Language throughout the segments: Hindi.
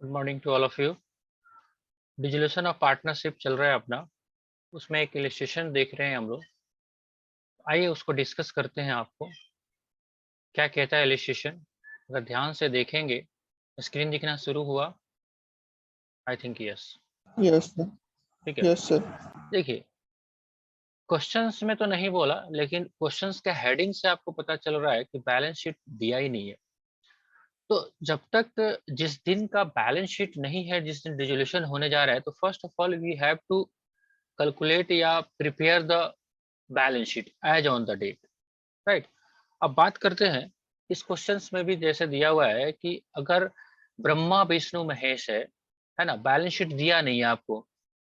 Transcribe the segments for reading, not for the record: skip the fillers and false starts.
Good morning to all of you. Dissolution of partnership चल रहा है अपना, उसमें एक इलस्ट्रेशन देख रहे हैं हम लोग। आइए उसको डिस्कस करते हैं। आपको क्या कहता है इलस्ट्रेशन, अगर ध्यान से देखेंगे। स्क्रीन दिखना शुरू हुआ? I think yes. Yes sir. ठीक है, यस सर। देखिए क्वेश्चंस में तो नहीं बोला, लेकिन क्वेश्चंस के हेडिंग से आपको पता चल रहा है कि बैलेंस शीट दिया ही नहीं है। तो जब तक जिस दिन का बैलेंस शीट नहीं है, जिस दिन डिजोल्यूशन होने जा रहा है, तो first of all we have to calculate या prepare the balance sheet as on the date, right. अब बात करते हैं इस क्वेश्चंस में भी, जैसे दिया हुआ है कि अगर ब्रह्मा विष्णु महेश है ना, बैलेंस शीट दिया नहीं है आपको,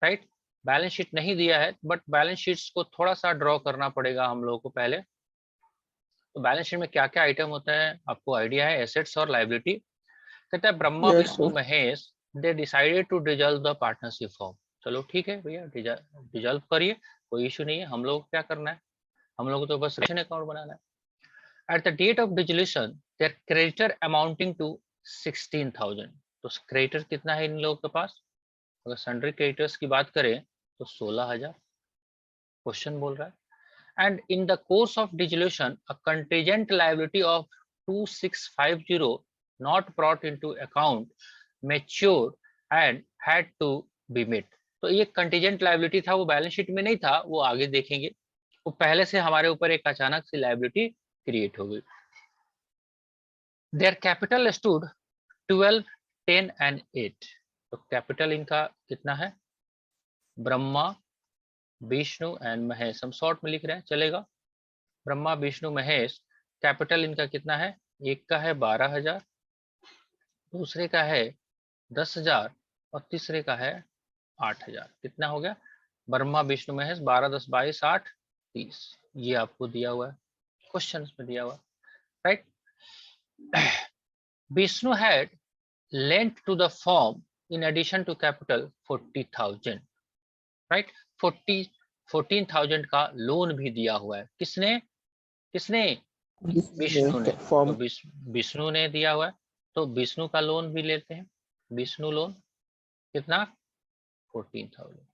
राइट। बैलेंस शीट नहीं दिया है, बट बैलेंस शीट्स को थोड़ा सा ड्रॉ करना पड़ेगा हम लोगों को पहले। तो बैलेंस शीट में क्या क्या आइटम होता है आपको आइडिया है, एसेट्स और लाइबिलिटी। कहता है Brahma yes Vishnu sir. Mahesh they decided to dissolve the partnership firm. चलो ठीक है भैया, डिजॉल्व करिए, कोई इशू नहीं है। हम लोग क्या करना है, हम लोग को तो बस रेशन अकाउंट बनाना है। At the date of dissolution, their creditor amounting to 16,000। तो क्रेडिटर कितना है इन लोगों के पास? अगर सन्ड्री क्रेडिटर्स की बात करें तो 16,000 क्वेश्चन बोल रहा है। And in the course of dissolution a contingent liability of 2650 not brought into account matured and had to be met. तो ये कंटीजेंट लायबिलिटी था, वो बैलेंस शीट में नहीं था, वो आगे देखेंगे। वो पहले से हमारे ऊपर एक अचानक सी लायबिलिटी क्रिएट हो गई। Their capital stood 12, 10 and 8। तो कैपिटल इनका कितना है? ब्रह्मा विष्णु एंड महेश, हम शॉर्ट में लिख रहे हैं, चलेगा। ब्रह्मा विष्णु महेश, कैपिटल इनका कितना है? एक का है 12,000, दूसरे का है 10,000 और तीसरे का है 8,000। कितना हो गया? ब्रह्मा विष्णु महेश 12, 10, 22, 8, 30। ये आपको दिया हुआ है, क्वेश्चन में दिया हुआ है, right. Vishnu had lent to the firm in addition to capital 40,000, right। 14,000 का लोन भी दिया हुआ है। किसने किसने? विष्णु ने। तो फॉर्म। विष्णु ने दिया हुआ है, तो विष्णु का लोन भी लेते हैं। विष्णु लोन कितना? 14,000।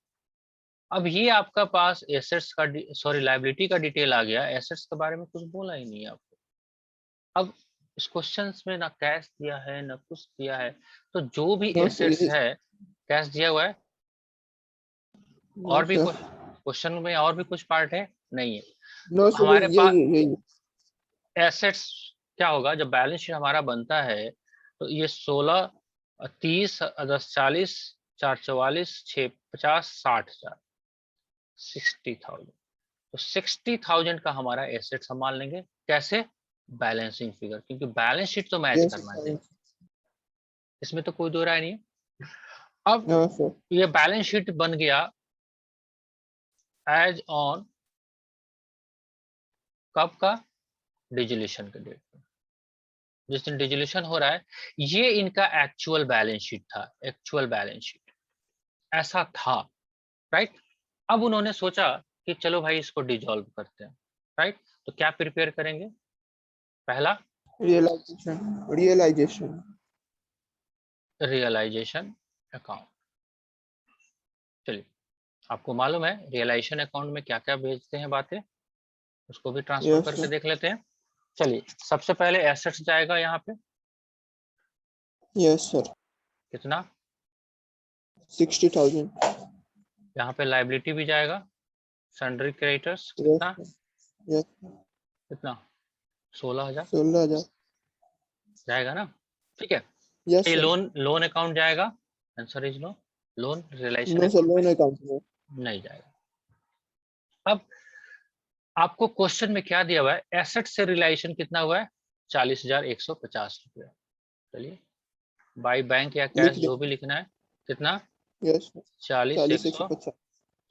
अब ये आपका पास एसेट्स का सॉरी लायबिलिटी का डिटेल आ गया, एसेट्स के बारे में कुछ बोला ही नहीं है आपको। अब इस क्वेश्चन में ना कैश दिया है ना कुछ दिया है, तो जो भी एसेट्स है कैश दिया हुआ है, और भी कुछ क्वेश्चन में और भी कुछ पार्ट है नहीं है। नो तो सर, हमारे पास यही एसेट्स क्या होगा जब बैलेंस शीट हमारा बनता है? तो ये 16, 30, 10, 40, 4, 44, 6, 50, 60,000, 60,000। तो 60,000 का हमारा एसेट संभाल लेंगे। कैसे? बैलेंसिंग फिगर, क्योंकि बैलेंस शीट तो मैच यस करना सर। चाहिए, इसमें तो कोई दो राय नहीं है। अब नो सर। ये बैलेंस शीट बन गया एज ऑन कब का? डिजिलेशन के डेट पे, जिस दिन डिजिलेशन हो रहा है। ये इनका एक्चुअल बैलेंस शीट था, एक्चुअल बैलेंस शीट ऐसा था, राइट। अब उन्होंने सोचा कि चलो भाई इसको डिजॉल्व करते हैं, राइट। तो क्या प्रिपेयर करेंगे? पहला रियलाइजेशन। रियलाइजेशन। Realisation account. चलिए, आपको मालूम है रियलाइजेशन अकाउंट में क्या क्या भेजते हैं बातें, उसको भी ट्रांसफर यस करके सर। देख लेते हैं। चलिए, सबसे पहले एसेट्स जाएगा यहाँ पे, यस सर। कितना? 60,000। यहाँ पे लाइबिलिटी भी जाएगा, सन्ड्री क्रेडिटर्स यस कितना? सर। यस। कितना? 16,000 16,000। जाएगा ना, ठीक है। यस ये सर। लोन लोन अकाउंट जाएगा, answer is no. Loan realisation no sir, account में लोन अकाउंट में नहीं जाएगा। अब आपको क्वेश्चन में क्या दिया हुआ है? एसेट से रियलाइजेशन कितना हुआ है? 40,150 रुपया। चलिए, बाई बैंक या कैश लिख जो भी दें। लिखना है। कितना? Yes sir. 40,150।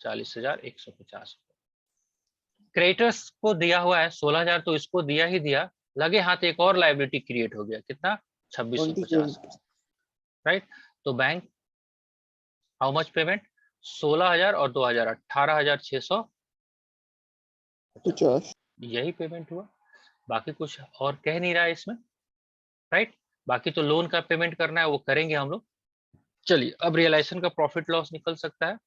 40,150। क्रेडिटर्स को दिया हुआ है 16,000, तो इसको दिया ही दिया, लगे हाथ एक और लायबिलिटी क्रिएट हो गया। कितना? 2,650, 27 राइट। तो बैंक हाउ मच पेमेंट? 16,000 और 2,000, 18,650, 50। यही पेमेंट हुआ। बाकी कुछ और कह नहीं रहा है इसमें, राइट। बाकी तो लोन का पेमेंट करना है, वो करेंगे हम लोग। चलिए अब रियलाइजेशन का प्रॉफिट लॉस निकल सकता है।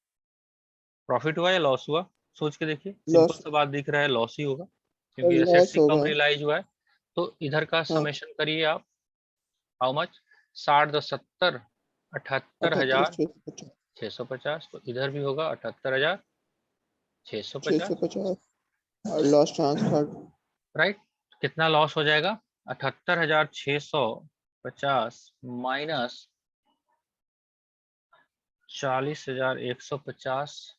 प्रॉफिट हुआ या लॉस हुआ, सोच के देखिए। सिंपल लॉस सा बात दिख रहा है, लॉस ही होगा क्योंकि एसेट्स लॉस ही कम होगा। रियलाइज हुआ है। तो इधर का हाँ, समेशन करिए आप। How much, 60 10 70, 78,650। 78,650, तो इधर भी होगा 78,650, 650 और लॉस ट्रांसफर राइट। कितना लॉस हो जाएगा, 78,650 माइनस 40,150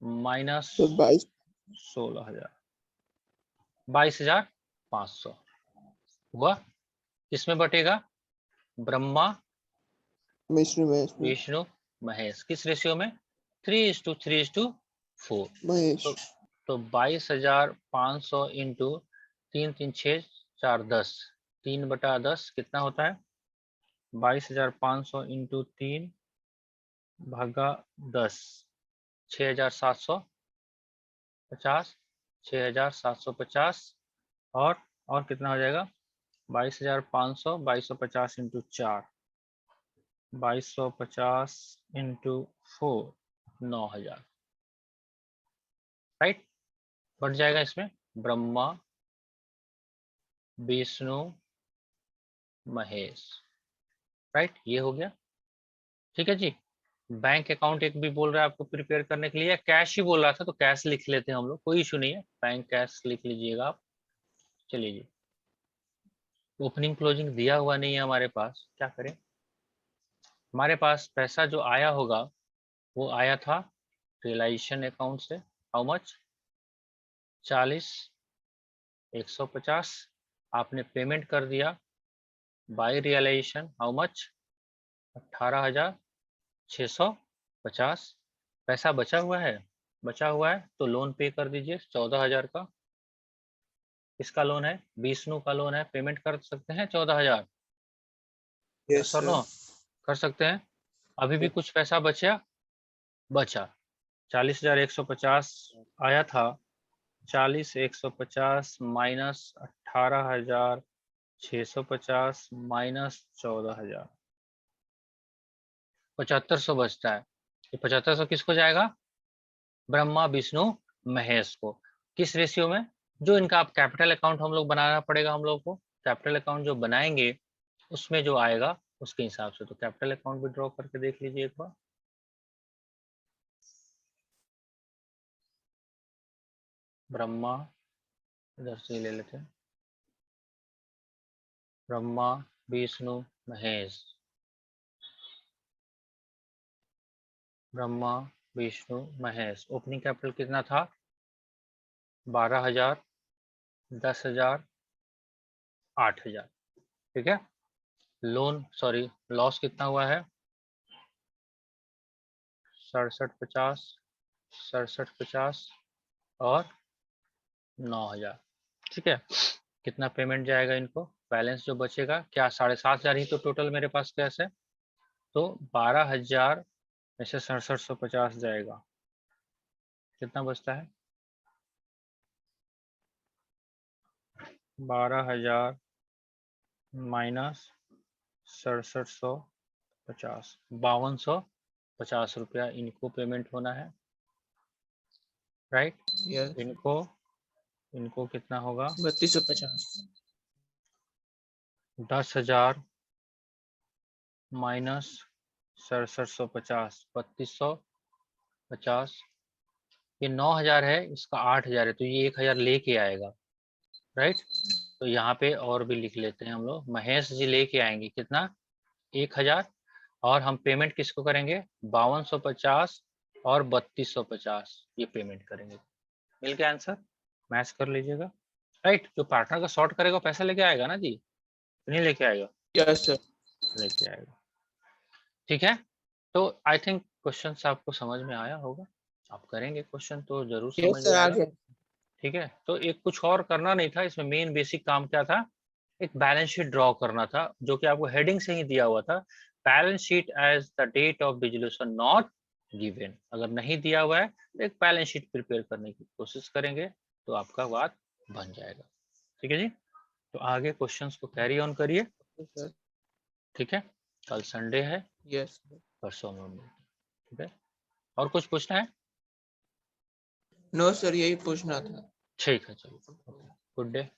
माइनस तो 22 16,000, 22,500 हुआ। किसमें बटेगा, ब्रह्मा मिश्र में इसमें विष्णु महेश, किस रेशियो में, 3:3:4। महेश तो 22,500 इंटू 3 3 6 4 10, 3/10 कितना होता है, 22,500 इंटू 3 भागा 10, 6,750, 6,750 और कितना हो जाएगा, 22,500, 2250 इंटू 4, 2250 इंटू 4, 9,000, राइट। बढ़ जाएगा इसमें ब्रह्मा विष्णु महेश, राइट, ये हो गया। ठीक है जी। बैंक अकाउंट एक भी बोल रहा है आपको प्रिपेयर करने के लिए, या कैश ही बोल रहा था तो कैश लिख लेते हैं हम लोग, कोई इशू नहीं है, बैंक कैश लिख लीजिएगा आप। चलिए जी, ओपनिंग क्लोजिंग दिया हुआ नहीं है हमारे पास, क्या करें। हमारे पास पैसा जो आया होगा वो आया था रियलाइजेशन अकाउंट से। हाउ मच, 40 150 आपने पेमेंट कर दिया बाय रियलाइजेशन। How much, 18,650। पैसा बचा हुआ है, बचा हुआ है तो लोन पे कर दीजिए 14,000 का। किसका लोन है, विष्णु का लोन है, पेमेंट कर सकते हैं 14,000, यस यस और नो, सर कर सकते हैं। अभी भी कुछ पैसा बचा, बचा 40,150 आया था, 40,150 माइनस 18,650 माइनस 14,000, 7,500 बचता है। ये 7,500 किसको जाएगा, ब्रह्मा विष्णु महेश को। किस रेशियो में, जो इनका आप कैपिटल अकाउंट हम लोग बनाना पड़ेगा, हम लोग को कैपिटल अकाउंट जो बनाएंगे उसमें जो आएगा उसके हिसाब से। तो कैपिटल अकाउंट भी ड्रॉ करके देख लीजिए एक बार। ब्रह्मा, इधर से ले लेते हैं, ब्रह्मा विष्णु महेश, ब्रह्मा विष्णु महेश। ओपनिंग कैपिटल कितना था, 12,000, 10,000, 8,000, ठीक है। लोन सॉरी लॉस कितना हुआ है, 67,50, 67,50 और 9,000, ठीक है। कितना पेमेंट जाएगा इनको, बैलेंस जो बचेगा, क्या 7,500 ही तो टोटल मेरे पास कैश है, तो 12,000 में से 67,50 जाएगा, कितना बचता है, 12,000 माइनस 67,50, 5,250 रुपया इनको पेमेंट होना है, राइट। यस इनको इनको कितना होगा, 3250 10,000 माइनस 67,50, 3,250। ये 9,000 है, इसका 8,000 है, तो ये 1,000 लेके आएगा, राइट। तो यहाँ पे और भी लिख लेते हैं हम लोग, महेश जी लेके आएंगे कितना, 1,000। और हम पेमेंट किसको करेंगे, 5,250 और 3,250 ये पेमेंट करेंगे। मिल गया आंसर, मैच कर लीजिएगा, राइट। जो पार्टनर का शॉर्ट करेगा पैसा लेके आएगा ना जी, नहीं लेके आएगा, यस सर लेके आएगा, ठीक है। तो आई थिंक क्वेश्चन आपको समझ में आया होगा, आप करेंगे क्वेश्चन तो जरूर यस समझ सर में आ आएगा, गया ठीक है। तो एक कुछ और करना नहीं था इसमें, मेन बेसिक काम क्या था, एक बैलेंस शीट ड्रॉ करना था, जो कि आपको हेडिंग से ही दिया हुआ था, balance sheet as the date of dissolution not given. अगर नहीं दिया हुआ है तो एक बैलेंस शीट प्रिपेयर करने की कोशिश करेंगे तो आपका बात बन जाएगा, ठीक है जी। तो आगे क्वेश्चंस को कैरी ऑन करिए, सर ठीक है। कल संडे है, यस परसों में मिलते हैं, ठीक है। और कुछ पूछना है? नो सर, यही पूछना था। ठीक है, चलो, गुड डे।